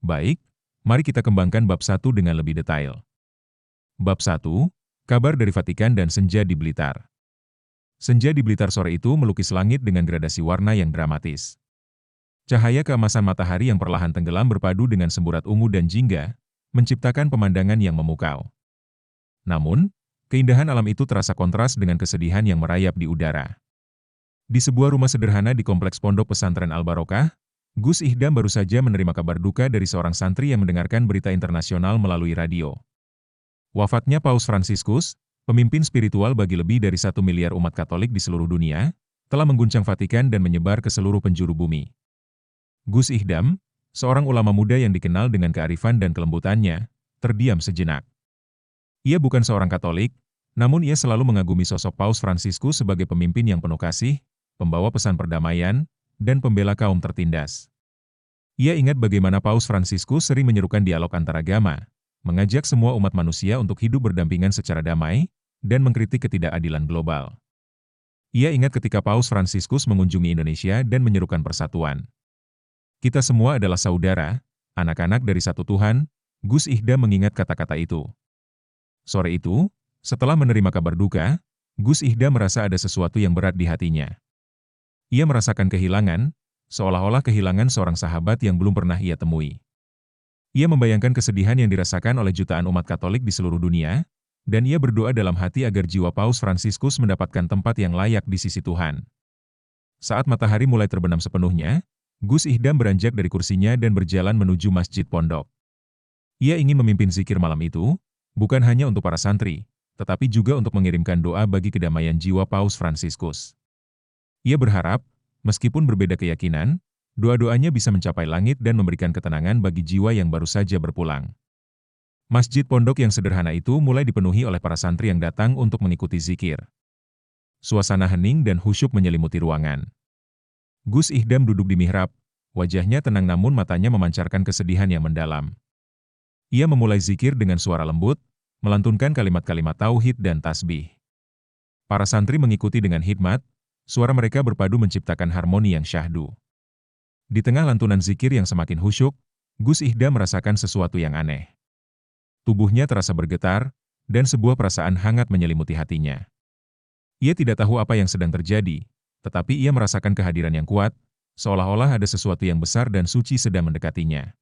Baik, mari kita kembangkan bab 1 dengan lebih detail. Bab 1, kabar dari Vatikan dan senja di Blitar. Senja di Blitar sore itu melukis langit dengan gradasi warna yang dramatis. Cahaya keemasan matahari yang perlahan tenggelam berpadu dengan semburat ungu dan jingga, menciptakan pemandangan yang memukau. Namun, keindahan alam itu terasa kontras dengan kesedihan yang merayap di udara. Di sebuah rumah sederhana di kompleks Pondok Pesantren Al-Barokah, Gus Ihdam baru saja menerima kabar duka dari seorang santri yang mendengarkan berita internasional melalui radio. Wafatnya Paus Fransiskus, pemimpin spiritual bagi lebih dari 1 miliar umat Katolik di seluruh dunia, telah mengguncang Vatikan dan menyebar ke seluruh penjuru bumi. Gus Ihdam, seorang ulama muda yang dikenal dengan kearifan dan kelembutannya, terdiam sejenak. Ia bukan seorang Katolik, namun ia selalu mengagumi sosok Paus Fransiskus sebagai pemimpin yang penuh kasih, pembawa pesan perdamaian, dan pembela kaum tertindas. Ia ingat bagaimana Paus Fransiskus sering menyerukan dialog antaragama, mengajak semua umat manusia untuk hidup berdampingan secara damai, dan mengkritik ketidakadilan global. Ia ingat ketika Paus Fransiskus mengunjungi Indonesia dan menyerukan persatuan. Kita semua adalah saudara, anak-anak dari satu Tuhan. Gus Ihdam mengingat kata-kata itu. Sore itu, setelah menerima kabar duka, Gus Ihdam merasa ada sesuatu yang berat di hatinya. Ia merasakan kehilangan, seolah-olah kehilangan seorang sahabat yang belum pernah ia temui. Ia membayangkan kesedihan yang dirasakan oleh jutaan umat Katolik di seluruh dunia, dan ia berdoa dalam hati agar jiwa Paus Fransiskus mendapatkan tempat yang layak di sisi Tuhan. Saat matahari mulai terbenam sepenuhnya, Gus Ihdam beranjak dari kursinya dan berjalan menuju Masjid Pondok. Ia ingin memimpin zikir malam itu, bukan hanya untuk para santri, tetapi juga untuk mengirimkan doa bagi kedamaian jiwa Paus Fransiskus. Ia berharap, meskipun berbeda keyakinan, doa-doanya bisa mencapai langit dan memberikan ketenangan bagi jiwa yang baru saja berpulang. Masjid Pondok yang sederhana itu mulai dipenuhi oleh para santri yang datang untuk mengikuti zikir. Suasana hening dan khusyuk menyelimuti ruangan. Gus Ihdam duduk di mihrab, wajahnya tenang namun matanya memancarkan kesedihan yang mendalam. Ia memulai zikir dengan suara lembut, melantunkan kalimat-kalimat tauhid dan tasbih. Para santri mengikuti dengan hikmat, suara mereka berpadu menciptakan harmoni yang syahdu. Di tengah lantunan zikir yang semakin khusyuk, Gus Ihdam merasakan sesuatu yang aneh. Tubuhnya terasa bergetar, dan sebuah perasaan hangat menyelimuti hatinya. Ia tidak tahu apa yang sedang terjadi, tetapi ia merasakan kehadiran yang kuat, seolah-olah ada sesuatu yang besar dan suci sedang mendekatinya.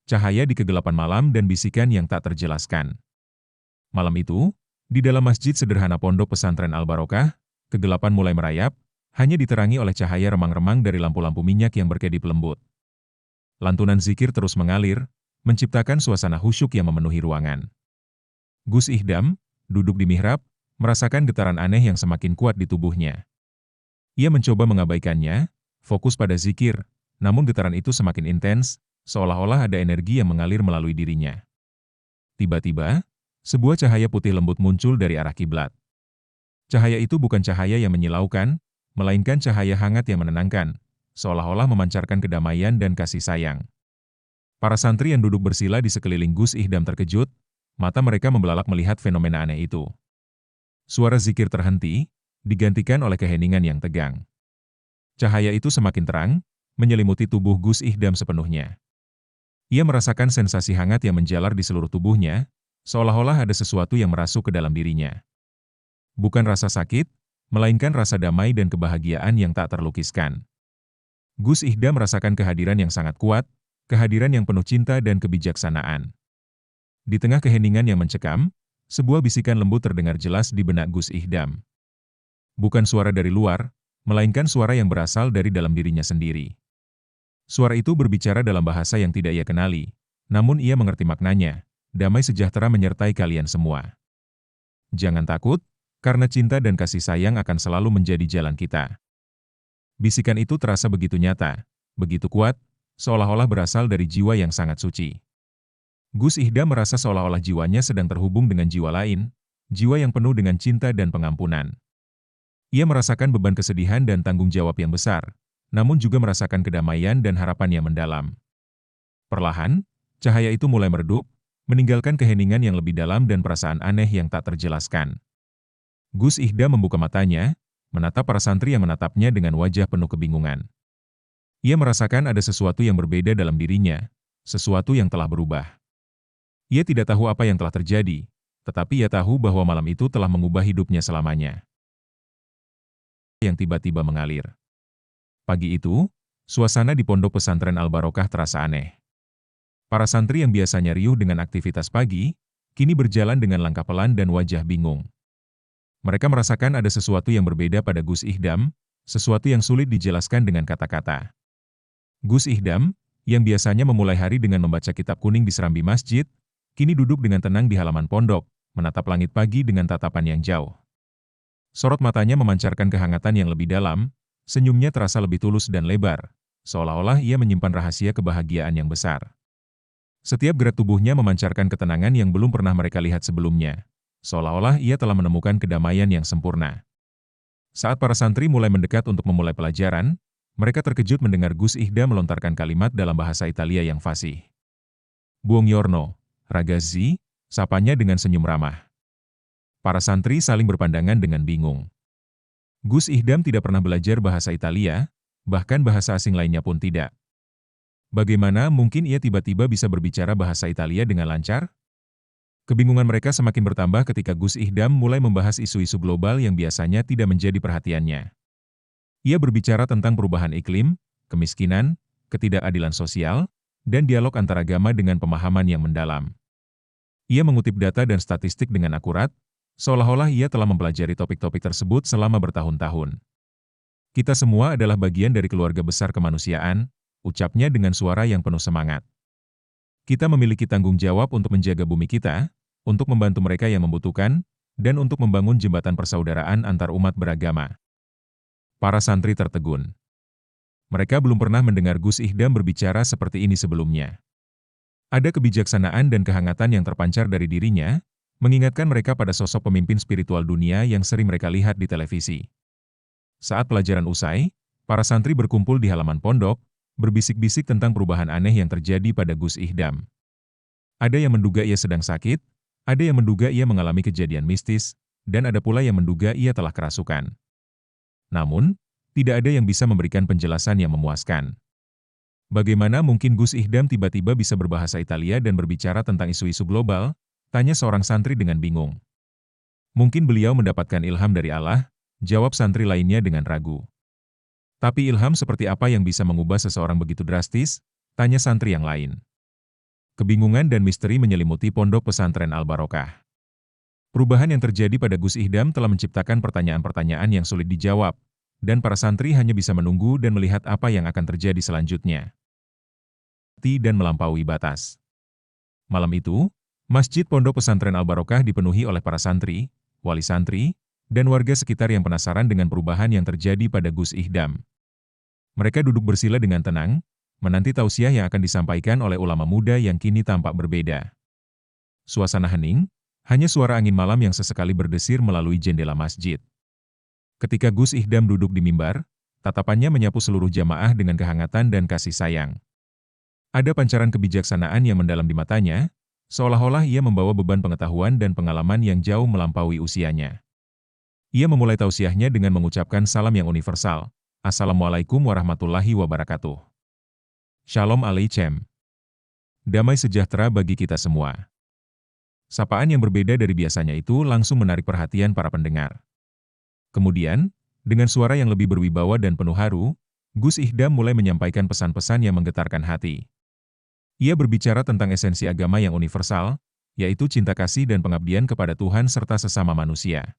Cahaya di kegelapan malam dan bisikan yang tak terjelaskan. Malam itu, di dalam masjid sederhana Pondok Pesantren Al-Barokah, kegelapan mulai merayap, hanya diterangi oleh cahaya remang-remang dari lampu-lampu minyak yang berkedip lembut. Lantunan zikir terus mengalir, menciptakan suasana khusyuk yang memenuhi ruangan. Gus Ihdam, duduk di mihrab, merasakan getaran aneh yang semakin kuat di tubuhnya. Ia mencoba mengabaikannya, fokus pada zikir, namun getaran itu semakin intens, seolah-olah ada energi yang mengalir melalui dirinya. Tiba-tiba, sebuah cahaya putih lembut muncul dari arah kiblat. Cahaya itu bukan cahaya yang menyilaukan, melainkan cahaya hangat yang menenangkan, seolah-olah memancarkan kedamaian dan kasih sayang. Para santri yang duduk bersila di sekeliling Gus Ihdam terkejut, mata mereka membelalak melihat fenomena aneh itu. Suara zikir terhenti, digantikan oleh keheningan yang tegang. Cahaya itu semakin terang, menyelimuti tubuh Gus Ihdam sepenuhnya. Ia merasakan sensasi hangat yang menjalar di seluruh tubuhnya, seolah-olah ada sesuatu yang merasuk ke dalam dirinya. Bukan rasa sakit, melainkan rasa damai dan kebahagiaan yang tak terlukiskan. Gus Ihdam merasakan kehadiran yang sangat kuat, kehadiran yang penuh cinta dan kebijaksanaan. Di tengah keheningan yang mencekam, sebuah bisikan lembut terdengar jelas di benak Gus Ihdam. Bukan suara dari luar, melainkan suara yang berasal dari dalam dirinya sendiri. Suara itu berbicara dalam bahasa yang tidak ia kenali, namun ia mengerti maknanya, damai sejahtera menyertai kalian semua. Jangan takut, karena cinta dan kasih sayang akan selalu menjadi jalan kita. Bisikan itu terasa begitu nyata, begitu kuat, seolah-olah berasal dari jiwa yang sangat suci. Gus Ihdam merasa seolah-olah jiwanya sedang terhubung dengan jiwa lain, jiwa yang penuh dengan cinta dan pengampunan. Ia merasakan beban kesedihan dan tanggung jawab yang besar, namun juga merasakan kedamaian dan harapan yang mendalam. Perlahan, cahaya itu mulai meredup, meninggalkan keheningan yang lebih dalam dan perasaan aneh yang tak terjelaskan. Gus Ihdam membuka matanya, menatap para santri yang menatapnya dengan wajah penuh kebingungan. Ia merasakan ada sesuatu yang berbeda dalam dirinya, sesuatu yang telah berubah. Ia tidak tahu apa yang telah terjadi, tetapi ia tahu bahwa malam itu telah mengubah hidupnya selamanya. Yang tiba-tiba mengalir. Pagi itu, suasana di pondok pesantren Al-Barokah terasa aneh. Para santri yang biasanya riuh dengan aktivitas pagi, kini berjalan dengan langkah pelan dan wajah bingung. Mereka merasakan ada sesuatu yang berbeda pada Gus Ihdam, sesuatu yang sulit dijelaskan dengan kata-kata. Gus Ihdam, yang biasanya memulai hari dengan membaca kitab kuning di serambi masjid, kini duduk dengan tenang di halaman pondok, menatap langit pagi dengan tatapan yang jauh. Sorot matanya memancarkan kehangatan yang lebih dalam, senyumnya terasa lebih tulus dan lebar, seolah-olah ia menyimpan rahasia kebahagiaan yang besar. Setiap gerak tubuhnya memancarkan ketenangan yang belum pernah mereka lihat sebelumnya, seolah-olah ia telah menemukan kedamaian yang sempurna. Saat para santri mulai mendekat untuk memulai pelajaran, mereka terkejut mendengar Gus Ihdam melontarkan kalimat dalam bahasa Italia yang fasih. Buongiorno, ragazzi, sapanya dengan senyum ramah. Para santri saling berpandangan dengan bingung. Gus Ihdam tidak pernah belajar bahasa Italia, bahkan bahasa asing lainnya pun tidak. Bagaimana mungkin ia tiba-tiba bisa berbicara bahasa Italia dengan lancar? Kebingungan mereka semakin bertambah ketika Gus Ihdam mulai membahas isu-isu global yang biasanya tidak menjadi perhatiannya. Ia berbicara tentang perubahan iklim, kemiskinan, ketidakadilan sosial, dan dialog antaragama dengan pemahaman yang mendalam. Ia mengutip data dan statistik dengan akurat, seolah-olah ia telah mempelajari topik-topik tersebut selama bertahun-tahun. Kita semua adalah bagian dari keluarga besar kemanusiaan, ucapnya dengan suara yang penuh semangat. Kita memiliki tanggung jawab untuk menjaga bumi kita, untuk membantu mereka yang membutuhkan, dan untuk membangun jembatan persaudaraan antar umat beragama. Para santri tertegun. Mereka belum pernah mendengar Gus Ihdam berbicara seperti ini sebelumnya. Ada kebijaksanaan dan kehangatan yang terpancar dari dirinya, mengingatkan mereka pada sosok pemimpin spiritual dunia yang sering mereka lihat di televisi. Saat pelajaran usai, para santri berkumpul di halaman pondok, berbisik-bisik tentang perubahan aneh yang terjadi pada Gus Ihdam. Ada yang menduga ia sedang sakit, ada yang menduga ia mengalami kejadian mistis, dan ada pula yang menduga ia telah kerasukan. Namun, tidak ada yang bisa memberikan penjelasan yang memuaskan. Bagaimana mungkin Gus Ihdam tiba-tiba bisa berbahasa Italia dan berbicara tentang isu-isu global? Tanya seorang santri dengan bingung. Mungkin beliau mendapatkan ilham dari Allah, jawab santri lainnya dengan ragu. Tapi ilham seperti apa yang bisa mengubah seseorang begitu drastis? Tanya santri yang lain. Kebingungan dan misteri menyelimuti pondok pesantren Al-Barokah. Perubahan yang terjadi pada Gus Ihdam telah menciptakan pertanyaan-pertanyaan yang sulit dijawab, dan para santri hanya bisa menunggu dan melihat apa yang akan terjadi selanjutnya. Dan melampaui batas. Malam itu, Masjid Pondok Pesantren Al-Barokah dipenuhi oleh para santri, wali santri, dan warga sekitar yang penasaran dengan perubahan yang terjadi pada Gus Ihdam. Mereka duduk bersila dengan tenang, menanti tausiah yang akan disampaikan oleh ulama muda yang kini tampak berbeda. Suasana hening, hanya suara angin malam yang sesekali berdesir melalui jendela masjid. Ketika Gus Ihdam duduk di mimbar, tatapannya menyapu seluruh jamaah dengan kehangatan dan kasih sayang. Ada pancaran kebijaksanaan yang mendalam di matanya, seolah-olah ia membawa beban pengetahuan dan pengalaman yang jauh melampaui usianya. Ia memulai tausiahnya dengan mengucapkan salam yang universal. Assalamualaikum warahmatullahi wabarakatuh. Shalom Aleichem. Damai sejahtera bagi kita semua. Sapaan yang berbeda dari biasanya itu langsung menarik perhatian para pendengar. Kemudian, dengan suara yang lebih berwibawa dan penuh haru, Gus Ihdam mulai menyampaikan pesan-pesan yang menggetarkan hati. Ia berbicara tentang esensi agama yang universal, yaitu cinta kasih dan pengabdian kepada Tuhan serta sesama manusia.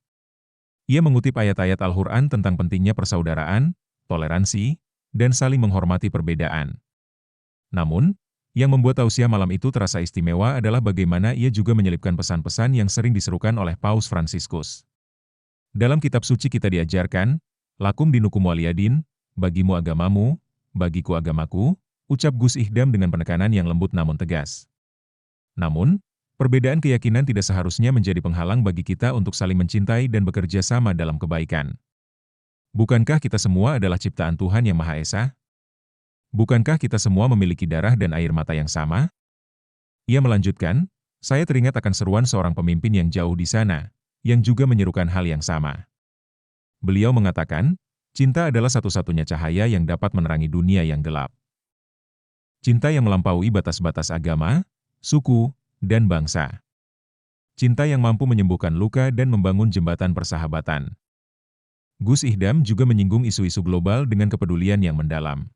Ia mengutip ayat-ayat Al-Quran tentang pentingnya persaudaraan, toleransi, dan saling menghormati perbedaan. Namun, yang membuat tausiah malam itu terasa istimewa adalah bagaimana ia juga menyelipkan pesan-pesan yang sering diserukan oleh Paus Fransiskus. Dalam kitab suci kita diajarkan, lakum dinukum waliyadin, bagimu agamamu, bagiku agamaku, ucap Gus Ihdam dengan penekanan yang lembut namun tegas. Namun, perbedaan keyakinan tidak seharusnya menjadi penghalang bagi kita untuk saling mencintai dan bekerja sama dalam kebaikan. Bukankah kita semua adalah ciptaan Tuhan yang Maha Esa? Bukankah kita semua memiliki darah dan air mata yang sama? Ia melanjutkan, saya teringat akan seruan seorang pemimpin yang jauh di sana, yang juga menyerukan hal yang sama. Beliau mengatakan, cinta adalah satu-satunya cahaya yang dapat menerangi dunia yang gelap. Cinta yang melampaui batas-batas agama, suku, dan bangsa. Cinta yang mampu menyembuhkan luka dan membangun jembatan persahabatan. Gus Ihdam juga menyinggung isu-isu global dengan kepedulian yang mendalam.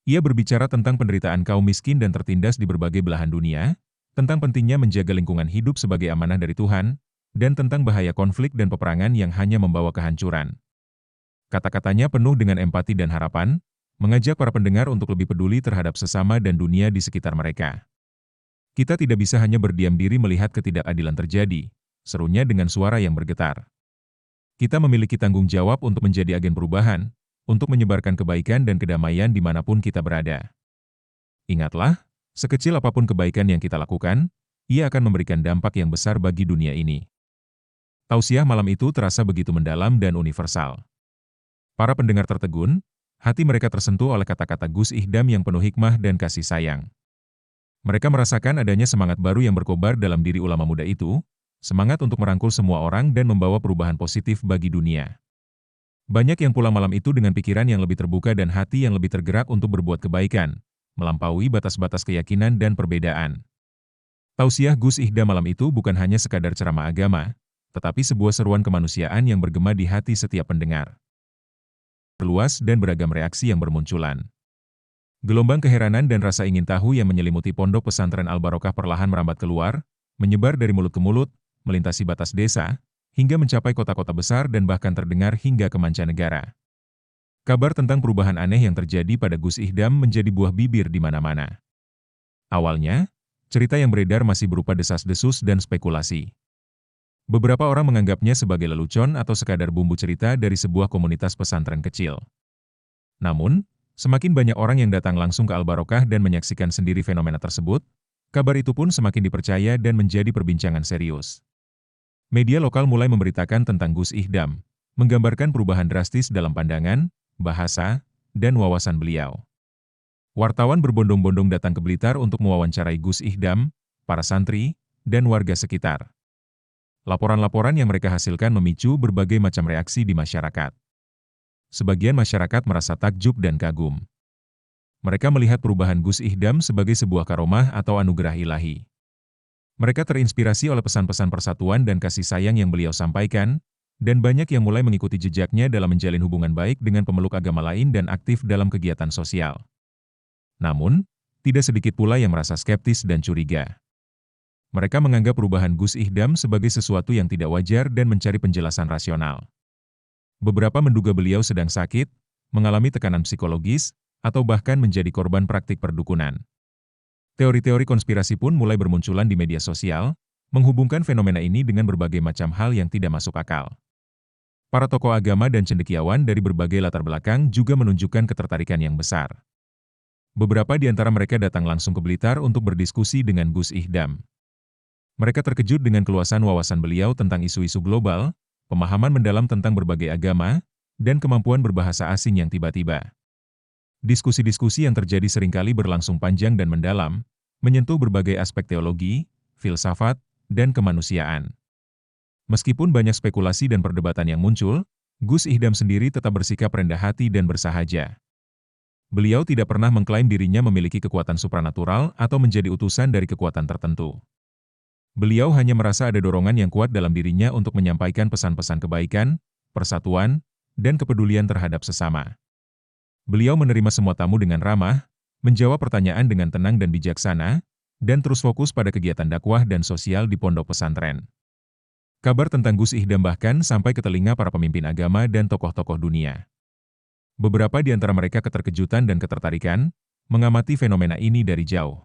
Ia berbicara tentang penderitaan kaum miskin dan tertindas di berbagai belahan dunia, tentang pentingnya menjaga lingkungan hidup sebagai amanah dari Tuhan, dan tentang bahaya konflik dan peperangan yang hanya membawa kehancuran. Kata-katanya penuh dengan empati dan harapan, mengajak para pendengar untuk lebih peduli terhadap sesama dan dunia di sekitar mereka. Kita tidak bisa hanya berdiam diri melihat ketidakadilan terjadi, serunya dengan suara yang bergetar. Kita memiliki tanggung jawab untuk menjadi agen perubahan, untuk menyebarkan kebaikan dan kedamaian dimanapun kita berada. Ingatlah, sekecil apapun kebaikan yang kita lakukan, ia akan memberikan dampak yang besar bagi dunia ini. Tausiah malam itu terasa begitu mendalam dan universal. Para pendengar tertegun, hati mereka tersentuh oleh kata-kata Gus Ihdam yang penuh hikmah dan kasih sayang. Mereka merasakan adanya semangat baru yang berkobar dalam diri ulama muda itu, semangat untuk merangkul semua orang dan membawa perubahan positif bagi dunia. Banyak yang pulang malam itu dengan pikiran yang lebih terbuka dan hati yang lebih tergerak untuk berbuat kebaikan, melampaui batas-batas keyakinan dan perbedaan. Tausiah Gus Ihdam malam itu bukan hanya sekadar ceramah agama, tetapi sebuah seruan kemanusiaan yang bergema di hati setiap pendengar. Luas dan beragam reaksi yang bermunculan. Gelombang keheranan dan rasa ingin tahu yang menyelimuti pondok pesantren Al-Barokah perlahan merambat keluar, menyebar dari mulut ke mulut, melintasi batas desa, hingga mencapai kota-kota besar dan bahkan terdengar hingga ke mancanegara. Kabar tentang perubahan aneh yang terjadi pada Gus Ihdam menjadi buah bibir di mana-mana. Awalnya, cerita yang beredar masih berupa desas-desus dan spekulasi. Beberapa orang menganggapnya sebagai lelucon atau sekadar bumbu cerita dari sebuah komunitas pesantren kecil. Namun, semakin banyak orang yang datang langsung ke Al-Barokah dan menyaksikan sendiri fenomena tersebut, kabar itu pun semakin dipercaya dan menjadi perbincangan serius. Media lokal mulai memberitakan tentang Gus Ihdam, menggambarkan perubahan drastis dalam pandangan, bahasa, dan wawasan beliau. Wartawan berbondong-bondong datang ke Blitar untuk mewawancarai Gus Ihdam, para santri, dan warga sekitar. Laporan-laporan yang mereka hasilkan memicu berbagai macam reaksi di masyarakat. Sebagian masyarakat merasa takjub dan kagum. Mereka melihat perubahan Gus Ihdam sebagai sebuah karomah atau anugerah ilahi. Mereka terinspirasi oleh pesan-pesan persatuan dan kasih sayang yang beliau sampaikan, dan banyak yang mulai mengikuti jejaknya dalam menjalin hubungan baik dengan pemeluk agama lain dan aktif dalam kegiatan sosial. Namun, tidak sedikit pula yang merasa skeptis dan curiga. Mereka menganggap perubahan Gus Ihdam sebagai sesuatu yang tidak wajar dan mencari penjelasan rasional. Beberapa menduga beliau sedang sakit, mengalami tekanan psikologis, atau bahkan menjadi korban praktik perdukunan. Teori-teori konspirasi pun mulai bermunculan di media sosial, menghubungkan fenomena ini dengan berbagai macam hal yang tidak masuk akal. Para tokoh agama dan cendekiawan dari berbagai latar belakang juga menunjukkan ketertarikan yang besar. Beberapa di antara mereka datang langsung ke Blitar untuk berdiskusi dengan Gus Ihdam. Mereka terkejut dengan keluasan wawasan beliau tentang isu-isu global, pemahaman mendalam tentang berbagai agama, dan kemampuan berbahasa asing yang tiba-tiba. Diskusi-diskusi yang terjadi seringkali berlangsung panjang dan mendalam, menyentuh berbagai aspek teologi, filsafat, dan kemanusiaan. Meskipun banyak spekulasi dan perdebatan yang muncul, Gus Ihdam sendiri tetap bersikap rendah hati dan bersahaja. Beliau tidak pernah mengklaim dirinya memiliki kekuatan supranatural atau menjadi utusan dari kekuatan tertentu. Beliau hanya merasa ada dorongan yang kuat dalam dirinya untuk menyampaikan pesan-pesan kebaikan, persatuan, dan kepedulian terhadap sesama. Beliau menerima semua tamu dengan ramah, menjawab pertanyaan dengan tenang dan bijaksana, dan terus fokus pada kegiatan dakwah dan sosial di pondok pesantren. Kabar tentang Gus Ihdam bahkan sampai ke telinga para pemimpin agama dan tokoh-tokoh dunia. Beberapa di antara mereka keterkejutan dan ketertarikan, mengamati fenomena ini dari jauh.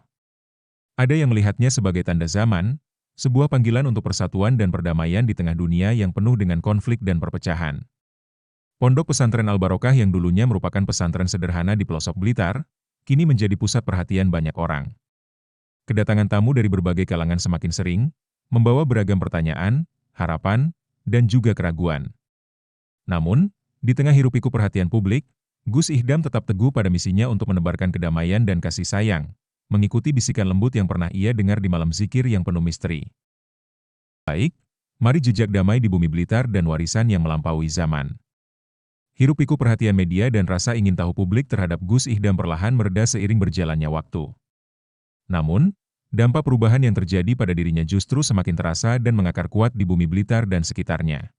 Ada yang melihatnya sebagai tanda zaman, sebuah panggilan untuk persatuan dan perdamaian di tengah dunia yang penuh dengan konflik dan perpecahan. Pondok pesantren Al-Barokah yang dulunya merupakan pesantren sederhana di pelosok Blitar, kini menjadi pusat perhatian banyak orang. Kedatangan tamu dari berbagai kalangan semakin sering, membawa beragam pertanyaan, harapan, dan juga keraguan. Namun, di tengah hiruk-pikuk perhatian publik, Gus Ihdam tetap teguh pada misinya untuk menebarkan kedamaian dan kasih sayang, mengikuti bisikan lembut yang pernah ia dengar di malam zikir yang penuh misteri. Baik, mari jejak damai di bumi Blitar dan warisan yang melampaui zaman. Hiruk-pikuk perhatian media dan rasa ingin tahu publik terhadap Gus Ihdam perlahan mereda seiring berjalannya waktu. Namun, dampak perubahan yang terjadi pada dirinya justru semakin terasa dan mengakar kuat di bumi Blitar dan sekitarnya.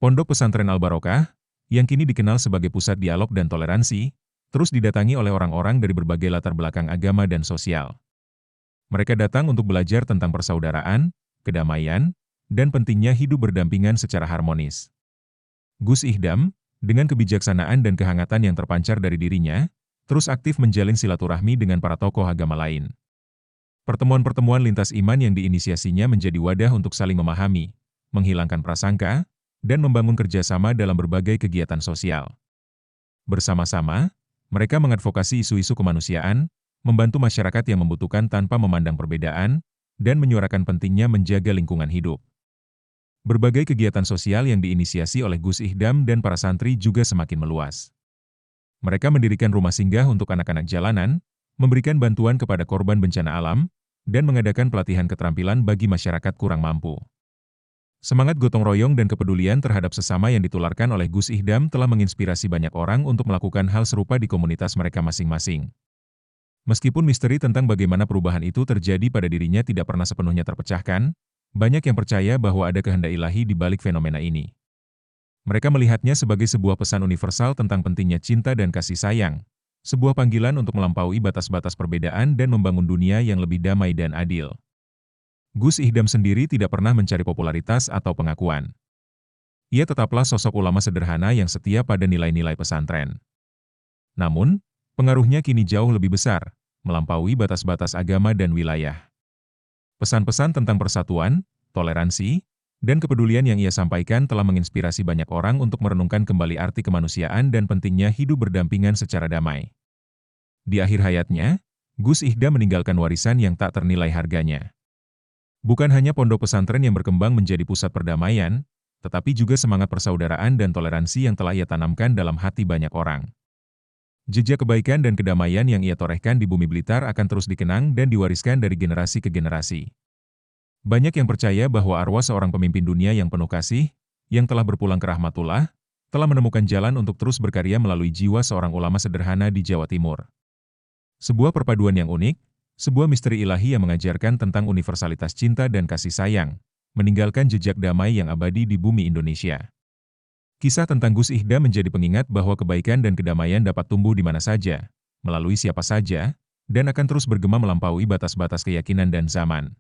Pondok Pesantren Al-Barokah, yang kini dikenal sebagai pusat dialog dan toleransi, terus didatangi oleh orang-orang dari berbagai latar belakang agama dan sosial. Mereka datang untuk belajar tentang persaudaraan, kedamaian, dan pentingnya hidup berdampingan secara harmonis. Gus Ihdam, dengan kebijaksanaan dan kehangatan yang terpancar dari dirinya, terus aktif menjalin silaturahmi dengan para tokoh agama lain. Pertemuan-pertemuan lintas iman yang diinisiasinya menjadi wadah untuk saling memahami, menghilangkan prasangka, dan membangun kerjasama dalam berbagai kegiatan sosial. Bersama-sama, mereka mengadvokasi isu-isu kemanusiaan, membantu masyarakat yang membutuhkan tanpa memandang perbedaan, dan menyuarakan pentingnya menjaga lingkungan hidup. Berbagai kegiatan sosial yang diinisiasi oleh Gus Ihdam dan para santri juga semakin meluas. Mereka mendirikan rumah singgah untuk anak-anak jalanan, memberikan bantuan kepada korban bencana alam, dan mengadakan pelatihan keterampilan bagi masyarakat kurang mampu. Semangat gotong royong dan kepedulian terhadap sesama yang ditularkan oleh Gus Ihdam telah menginspirasi banyak orang untuk melakukan hal serupa di komunitas mereka masing-masing. Meskipun misteri tentang bagaimana perubahan itu terjadi pada dirinya tidak pernah sepenuhnya terpecahkan, banyak yang percaya bahwa ada kehendak ilahi di balik fenomena ini. Mereka melihatnya sebagai sebuah pesan universal tentang pentingnya cinta dan kasih sayang, sebuah panggilan untuk melampaui batas-batas perbedaan dan membangun dunia yang lebih damai dan adil. Gus Ihdam sendiri tidak pernah mencari popularitas atau pengakuan. Ia tetaplah sosok ulama sederhana yang setia pada nilai-nilai pesantren. Namun, pengaruhnya kini jauh lebih besar, melampaui batas-batas agama dan wilayah. Pesan-pesan tentang persatuan, toleransi, dan kepedulian yang ia sampaikan telah menginspirasi banyak orang untuk merenungkan kembali arti kemanusiaan dan pentingnya hidup berdampingan secara damai. Di akhir hayatnya, Gus Ihdam meninggalkan warisan yang tak ternilai harganya. Bukan hanya pondok pesantren yang berkembang menjadi pusat perdamaian, tetapi juga semangat persaudaraan dan toleransi yang telah ia tanamkan dalam hati banyak orang. Jejak kebaikan dan kedamaian yang ia torehkan di bumi Blitar akan terus dikenang dan diwariskan dari generasi ke generasi. Banyak yang percaya bahwa arwah seorang pemimpin dunia yang penuh kasih, yang telah berpulang ke rahmatullah, telah menemukan jalan untuk terus berkarya melalui jiwa seorang ulama sederhana di Jawa Timur. Sebuah perpaduan yang unik, sebuah misteri ilahi yang mengajarkan tentang universalitas cinta dan kasih sayang, meninggalkan jejak damai yang abadi di bumi Indonesia. Kisah tentang Gus Ihdam menjadi pengingat bahwa kebaikan dan kedamaian dapat tumbuh di mana saja, melalui siapa saja, dan akan terus bergema melampaui batas-batas keyakinan dan zaman.